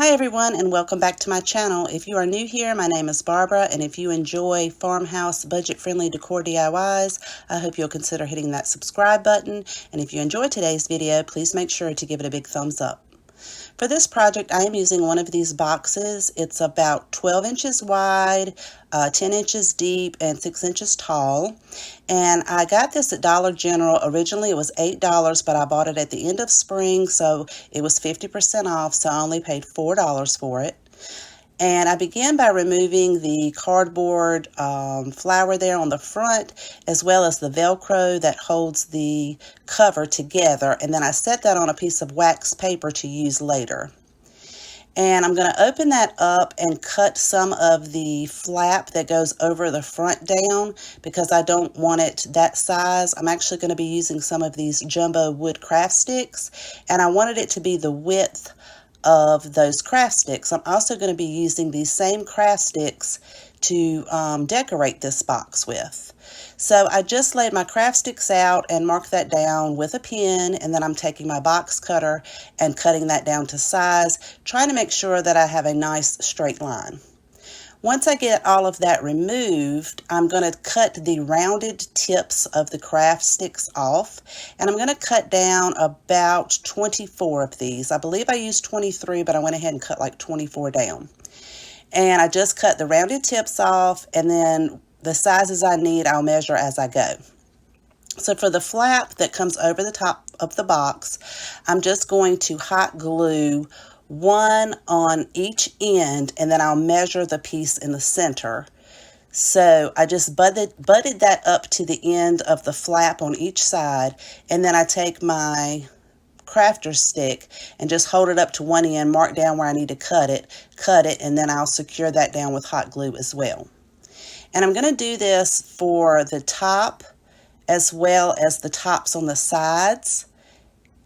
Hi everyone, and welcome back to my channel. If you are new here, my name is Barbara, and if you enjoy farmhouse budget-friendly decor DIYs, I hope you'll consider hitting that subscribe button. And if you enjoyed today's video, please make sure to give it a big thumbs up. For this project, I am using one of these boxes. It's about 12 inches wide, 10 inches deep, and 6 inches tall. And I got this at Dollar General. Originally, it was $8, but I bought it at the end of spring, so it was 50% off, so I only paid $4 for it. And I began by removing the cardboard flower there on the front, as well as the Velcro that holds the cover together. And then I set that on a piece of wax paper to use later. And I'm going to open that up and cut some of the flap that goes over the front down because I don't want it that size. I'm actually going to be using some of these jumbo wood craft sticks, and I wanted it to be the width of those craft sticks. I'm also going to be using these same craft sticks to decorate this box with. So I just laid my craft sticks out and marked that down with a pin, and then I'm taking my box cutter and cutting that down to size, trying to make sure that I have a nice straight line. Once I get all of that removed, I'm going to cut the rounded tips of the craft sticks off, and I'm going to cut down about 24 of these. I believe I used 23, but I went ahead and cut like 24 down. And I just cut the rounded tips off, and then the sizes I need, I'll measure as I go. So for the flap that comes over the top of the box, I'm just going to hot glue one on each end, and then I'll measure the piece in the center. So I just butted that up to the end of the flap on each side, and then I take my crafter stick and just hold it up to one end, mark down where I need to cut it, and then I'll secure that down with hot glue as well. And I'm going to do this for the top as well as the tops on the sides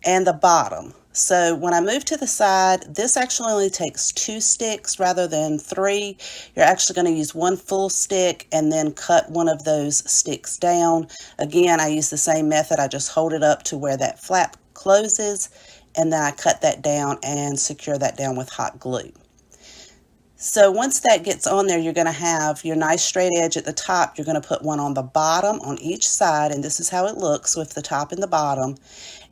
and the bottom. So when I move to the side, this actually only takes 2 sticks rather than 3. You're actually going to use 1 full stick and then cut one of those sticks down. Again, I use the same method. I just hold it up to where that flap closes, and then I cut that down and secure that down with hot glue. So once that gets on there, you're going to have your nice straight edge at the top. You're going to put one on the bottom on each side, and this is how it looks with the top and the bottom.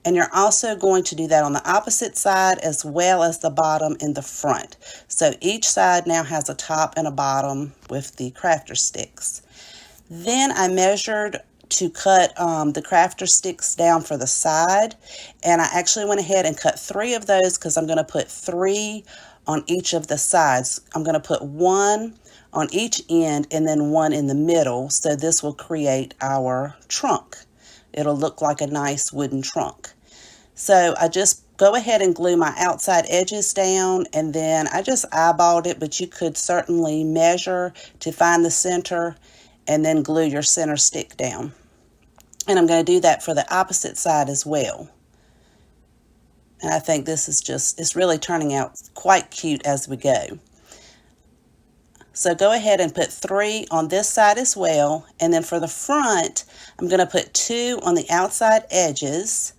And you're also going to do that on the opposite side as well as the bottom in the front. So each side now has a top and a bottom with the crafter sticks. Then I measured to cut the crafter sticks down for the side, and I actually went ahead and cut 3 of those because I'm going to put 3 on each of the sides. I'm going to put 1 on each end and then 1 in the middle, so this will create our trunk. It'll look like a nice wooden trunk. So I just go ahead and glue my outside edges down, and then I just eyeballed it, but you could certainly measure to find the center and then glue your center stick down. And I'm going to do that for the opposite side as well. And I think this is it's really turning out quite cute as we go. So go ahead and put 3 on this side as well. And then for the front, I'm going to put 2 on the outside edges.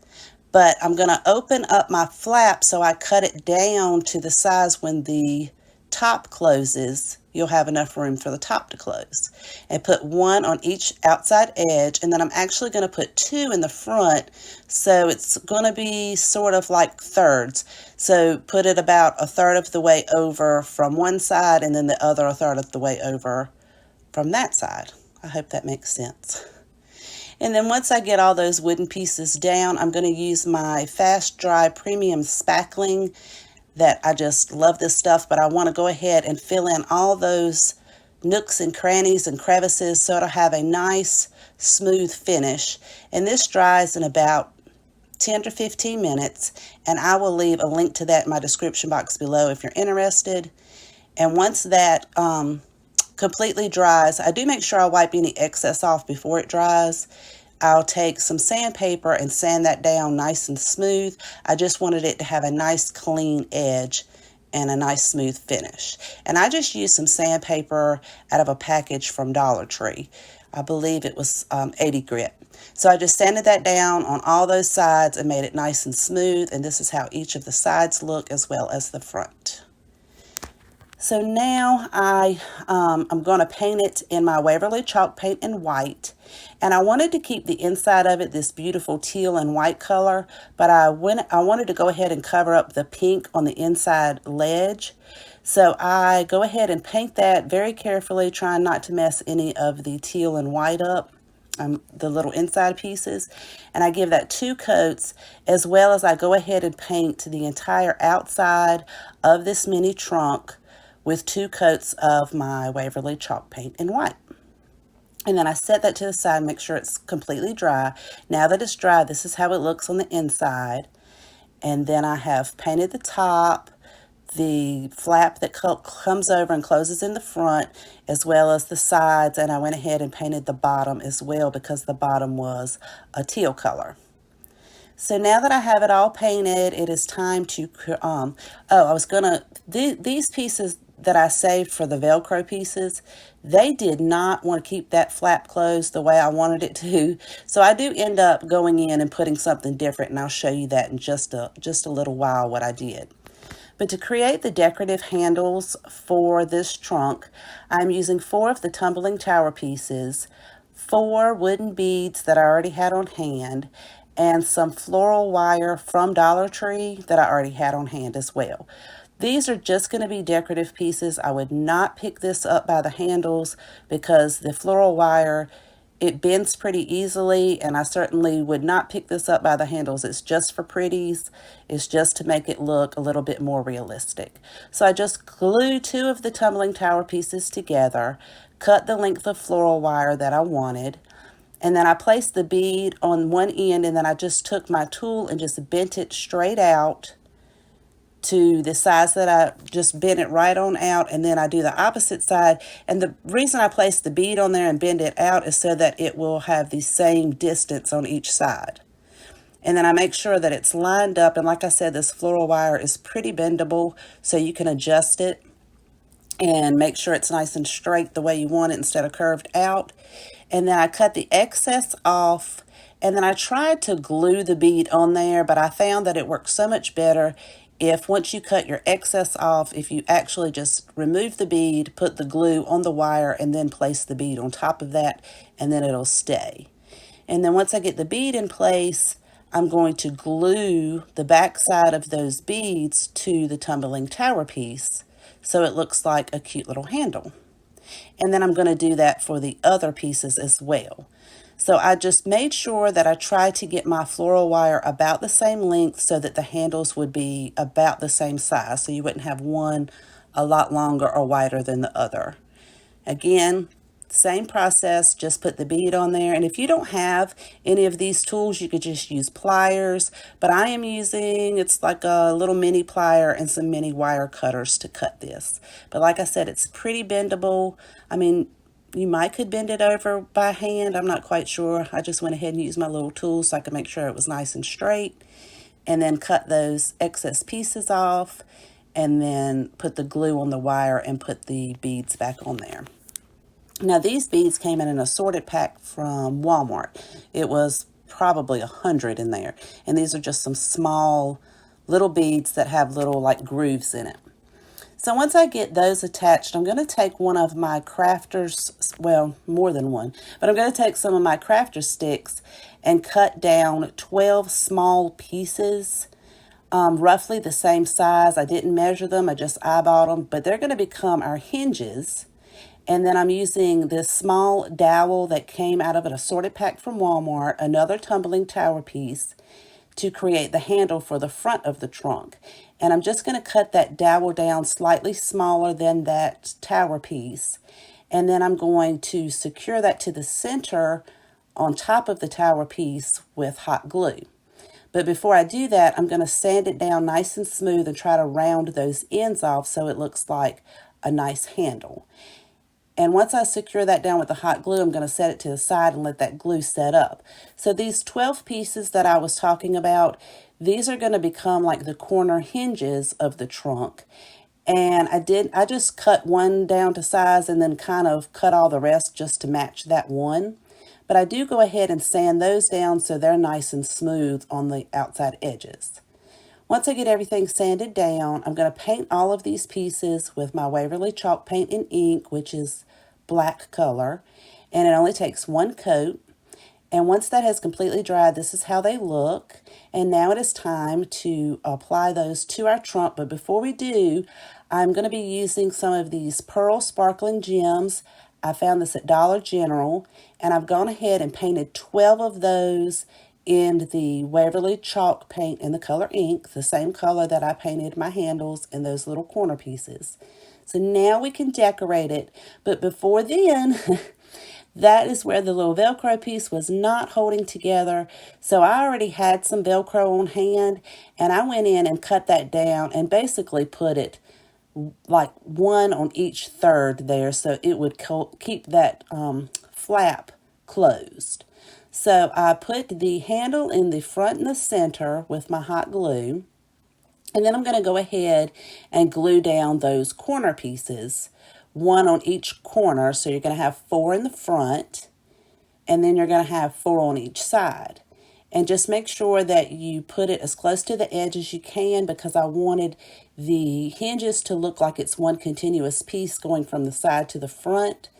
But I'm going to open up my flap so I cut it down to the size when the top closes. You'll have enough room for the top to close. And put 1 on each outside edge, and then I'm actually going to put 2 in the front, so it's going to be sort of like thirds. So put it about 1/3 of the way over from one side, and then the other 1/3 of the way over from that side. I hope that makes sense. And then once I get all those wooden pieces down, I'm going to use my Fast Dry Premium Spackling. That I just love this stuff, but I want to go ahead and fill in all those nooks and crannies and crevices so it'll have a nice smooth finish. And this dries in about 10 to 15 minutes, and I will leave a link to that in my description box below if you're interested. And once that completely dries, I do make sure I wipe any excess off before it dries. I'll take some sandpaper and sand that down nice and smooth. I just wanted it to have a nice clean edge and a nice smooth finish. And I just used some sandpaper out of a package from Dollar Tree. I believe it was 80 grit. So I just sanded that down on all those sides and made it nice and smooth. And this is how each of the sides look as well as the front. So now I'm going to paint it in my Waverly chalk paint in white. And I wanted to keep the inside of it this beautiful teal and white color, but I wanted to go ahead and cover up the pink on the inside ledge. So I go ahead and paint that very carefully, trying not to mess any of the teal and white up. The little inside pieces, and I give that 2 coats, as well as I go ahead and paint the entire outside of this mini trunk with 2 coats of my Waverly chalk paint in white. And then I set that to the side, make sure it's completely dry. Now that it's dry, this is how it looks on the inside. And then I have painted the top, the flap that comes over and closes in the front, as well as the sides, and I went ahead and painted the bottom as well because the bottom was a teal color. So now that I have it all painted, it is time to, these pieces that I saved for the Velcro pieces, they did not want to keep that flap closed the way I wanted it to. So I do end up going in and putting something different, and I'll show you that in just a little while what I did. But to create the decorative handles for this trunk, I'm using 4 of the tumbling tower pieces, 4 wooden beads that I already had on hand, and some floral wire from Dollar Tree that I already had on hand as well. These are just going to be decorative pieces. I would not pick this up by the handles because the floral wire, it bends pretty easily, and I certainly would not pick this up by the handles. It's just for pretties. It's just to make it look a little bit more realistic. So I just glued 2 of the tumbling tower pieces together, cut the length of floral wire that I wanted, and then I placed the bead on one end, and then I just took my tool and just bent it straight out to the size that I just bent it right on out, and then I do the opposite side. And the reason I place the bead on there and bend it out is so that it will have the same distance on each side. And then I make sure that it's lined up, and like I said, this floral wire is pretty bendable, so you can adjust it and make sure it's nice and straight the way you want it instead of curved out. And then I cut the excess off, and then I tried to glue the bead on there, but I found that it works so much better if once you cut your excess off, if you actually just remove the bead, put the glue on the wire, and then place the bead on top of that, and then it'll stay. And then once I get the bead in place, I'm going to glue the back side of those beads to the tumbling tower piece so it looks like a cute little handle. And then I'm going to do that for the other pieces as well. So I just made sure that I tried to get my floral wire about the same length so that the handles would be about the same size, so you wouldn't have one a lot longer or wider than the other. Again, same process, just put the bead on there. And if you don't have any of these tools, you could just use pliers, but I am using, it's like a little mini plier and some mini wire cutters to cut this. But like I said, it's pretty bendable. I mean, you could bend it over by hand. I'm not quite sure. I just went ahead and used my little tool so I could make sure it was nice and straight, and then cut those excess pieces off, and then put the glue on the wire and put the beads back on there. Now these beads came in an assorted pack from Walmart. It was probably 100 in there, and these are just some small little beads that have little like grooves in it. So once I get those attached, I'm going to take one of my crafters, well, more than one, but I'm going to take some of my crafter sticks and cut down 12 small pieces, roughly the same size. I didn't measure them, I just eyeballed them, but they're going to become our hinges. And then I'm using this small dowel that came out of an assorted pack from Walmart, another tumbling tower piece, to create the handle for the front of the trunk. And I'm just going to cut that dowel down slightly smaller than that tower piece. And then I'm going to secure that to the center on top of the tower piece with hot glue. But before I do that, I'm going to sand it down nice and smooth and try to round those ends off so it looks like a nice handle. And once I secure that down with the hot glue, I'm going to set it to the side and let that glue set up. So these 12 pieces that I was talking about, these are going to become like the corner hinges of the trunk. And I just cut one down to size and then kind of cut all the rest just to match that one. But I do go ahead and sand those down so they're nice and smooth on the outside edges. Once I get everything sanded down, I'm going to paint all of these pieces with my Waverly chalk paint and ink, which is black color, and it only takes one coat. And once that has completely dried, this is how they look. And now it is time to apply those to our trunk. But before we do, I'm going to be using some of these pearl sparkling gems. I found this at Dollar General, and I've gone ahead and painted 12 of those in the Waverly chalk paint in the color ink, the same color that I painted my handles and those little corner pieces. So now we can decorate it, but before then, that is where the little Velcro piece was not holding together. So I already had some Velcro on hand, and I went in and cut that down and basically put it like one on each third there, so it would keep that flap closed. So I put the handle in the front and the center with my hot glue, and then I'm going to go ahead and glue down those corner pieces, one on each corner. So you're going to have 4 in the front, and then you're going to have 4 on each side. And just make sure that you put it as close to the edge as you can, because I wanted the hinges to look like it's one continuous piece going from the side to the front.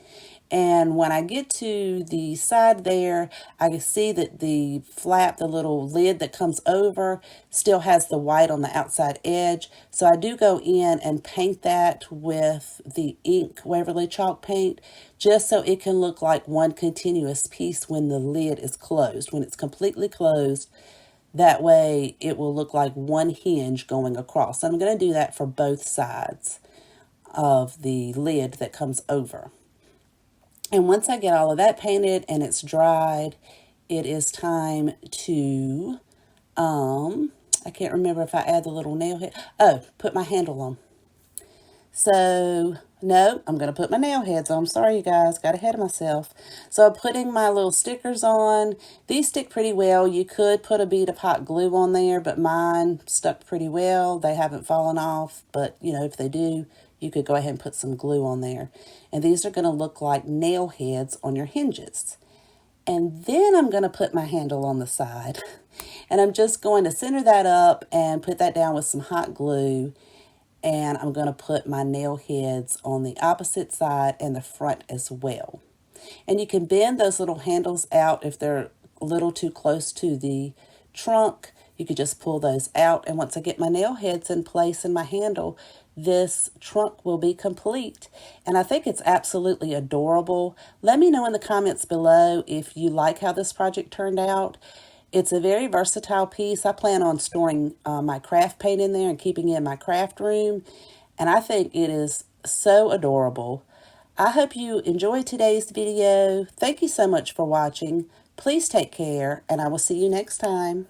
And when I get to the side there, I can see that the flap, the little lid that comes over, still has the white on the outside edge. So I do go in and paint that with the ink Waverly chalk paint, just so it can look like one continuous piece when the lid is closed, when it's completely closed. That way it will look like one hinge going across. So I'm going to do that for both sides of the lid that comes over. And once I get all of that painted and it's dried, it is time to, I can't remember if I add the little nail head. Oh, put my handle on. So, no, I'm going to put my nail heads on. I'm sorry, you guys, got ahead of myself. So I'm putting my little stickers on. These stick pretty well. You could put a bead of hot glue on there, but mine stuck pretty well. They haven't fallen off, but, you know, if they do, you could go ahead and put some glue on there. And these are going to look like nail heads on your hinges. And then I'm going to put my handle on the side. And I'm just going to center that up and put that down with some hot glue. And I'm going to put my nail heads on the opposite side and the front as well. And you can bend those little handles out if they're a little too close to the trunk. You could just pull those out. And once I get my nail heads in place and my handle, this trunk will be complete. And I think it's absolutely adorable. Let me know in the comments below if you like how this project turned out. It's a very versatile piece. I plan on storing my craft paint in there and keeping it in my craft room. And I think it is so adorable. I hope you enjoyed today's video. Thank you so much for watching. Please take care, and I will see you next time.